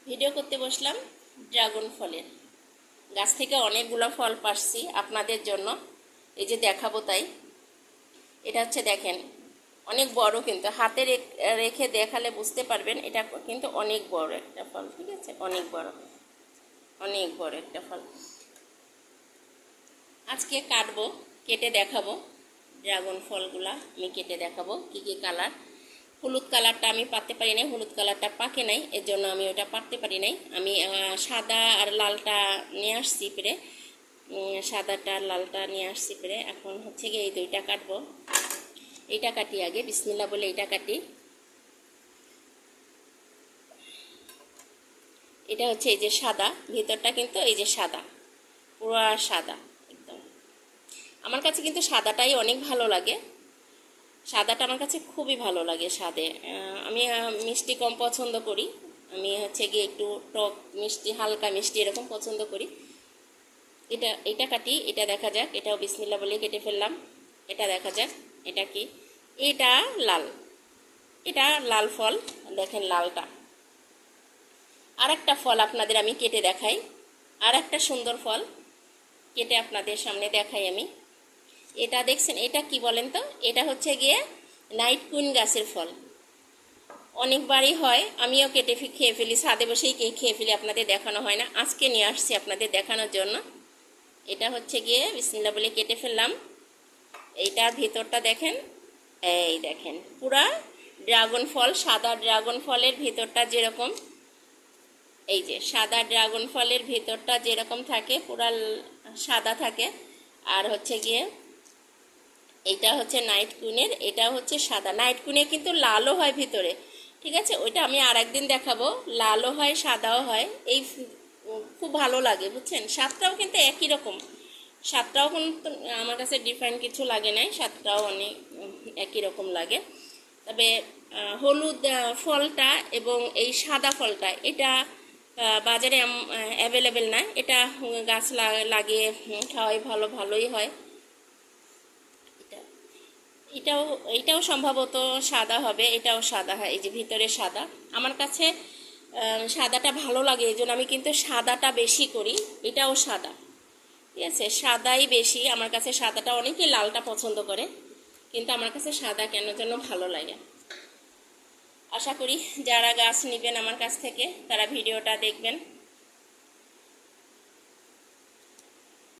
Video করতে বসলাম dragon ফলের। গাছ থেকে অনেকগুলো ফল পারছি আপনাদের জন্য, এই যে দেখাবো তাই। এটা হচ্ছে দেখেন অনেক বড়, কিন্তু হাতে রেখে দেখালে বুঝতে পারবেন এটা কিন্তু অনেক বড় একটা ফল। ঠিক আছে, অনেক বড়, অনেক বড় একটা ফল। আজকে কাটবো, কেটে দেখাবো ড্রাগন ফলগুলা। আমি কেটে দেখাবো কি কি কালার। হলুদ কালারটা আমি পারতে পারি নাই, হলুদ কালারটা পাকে নাই, এর জন্য আমি ওটা পারতে পারি নাই। আমি সাদা আর লালটা নিয়ে আসছি পেরে, সাদাটা আর লালটা নিয়ে আসছি পেরে। এখন হচ্ছে গিয়ে এই দুইটা কাটবো। এইটা কাটি আগে, বিসমিল্লাহ বলে এইটা কাটি। এটা হচ্ছে এই যে সাদা, ভিতরটা কিন্তু এই যে সাদা, পুরো সাদা একদম। আমার কাছে কিন্তু সাদাটাই অনেক ভালো লাগে, সাদাটা আমার কাছে খুবই ভালো লাগে। স্বাদে আমি মিষ্টি কম পছন্দ করি, আমি হচ্ছে গিয়ে একটু টক মিষ্টি, হালকা মিষ্টি এরকম পছন্দ করি। এটা কাটি, এটা দেখা যাক। এটাও বিসমিল্লাহ বলে কেটে ফেললাম। এটা দেখা যাক এটা কি। এটা লাল, এটা লাল ফল, দেখেন লালটা। আর একটা ফল আপনাদের আমি কেটে দেখাই, আর একটা সুন্দর ফল কেটে আপনাদের সামনে দেখাই আমি। এটা দেখছেন, এটা কি বলেন তো? এটা হচ্ছে গিয়ে নাইট কুইন গাছের ফল। অনেকবারই হয়, আমিও কেটে খেয়ে ফেলি, ছাদে বসেই খেয়ে ফেলি, আপনাদের দেখানো হয় না। আজকে নিয়ে আসছি আপনাদের দেখানোর জন্য। এটা হচ্ছে গিয়ে বিসমিল্লাহ বলে কেটে ফেললাম। এইটার ভিতরটা দেখেন, এই দেখেন পুরা ড্রাগন ফল, সাদা ড্রাগন ফলের ভিতরটা যেরকম, এই যে সাদা ড্রাগন ফলের ভিতরটা যেরকম থাকে পুরা সাদা থাকে। আর হচ্ছে গিয়ে এইটা হচ্ছে নাইট কুইনের, এটা হচ্ছে সাদা। নাইট কুইনে কিন্তু লালও হয় ভিতরে, ঠিক আছে, ওইটা আমি আর একদিন দেখাবো। লালও হয় সাদাও হয়, এই খুব ভালো লাগে বুঝছেন। স্বাদটাও কিন্তু একই রকম, স্বাদটাও কিন্তু আমার কাছে ডিফারেন্ট কিছু লাগে নাই, স্বাদটাও অনেক একই রকম লাগে। তবে হলুদ ফলটা এবং এই সাদা ফলটা এটা বাজারে অ্যাভেলেবেল না। এটা গাছ লাগিয়ে খাওয়াই ভালো, ভালোই হয়। এটাও এটাও সম্ভবত সাদা হবে, এটাও সাদা হয়, এই যে ভিতরে সাদা। আমার কাছে সাদাটা ভালো লাগে, এই জন্য আমি কিন্তু সাদাটা বেশি করি। এটাও সাদা, ঠিক আছে, সাদাই বেশি আমার কাছে। সাদাটা অনেকেই লালটা পছন্দ করে, কিন্তু আমার কাছে সাদা কেন যেন ভালো লাগে। আশা করি যারা গাছ নেবেন আমার কাছ থেকে তারা ভিডিওটা দেখবেন।